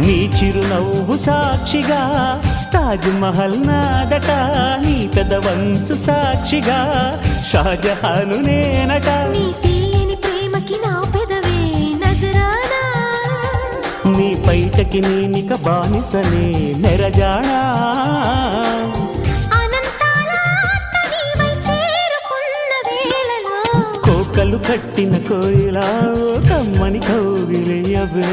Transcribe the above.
నీ చిరునవ్వు సాక్షిగా తాజ్ మహల్ నాదట, నీ పెదవంచు సాక్షిగా షాజహాను నేనట. నీ తీయని ప్రేమకి నా పెదవే నజరానా, నీ పైటకి నేనిక బానిసనే నెరజాడా. కోకలు కట్టిన కోయిలా కమ్మని కౌగిలియవే.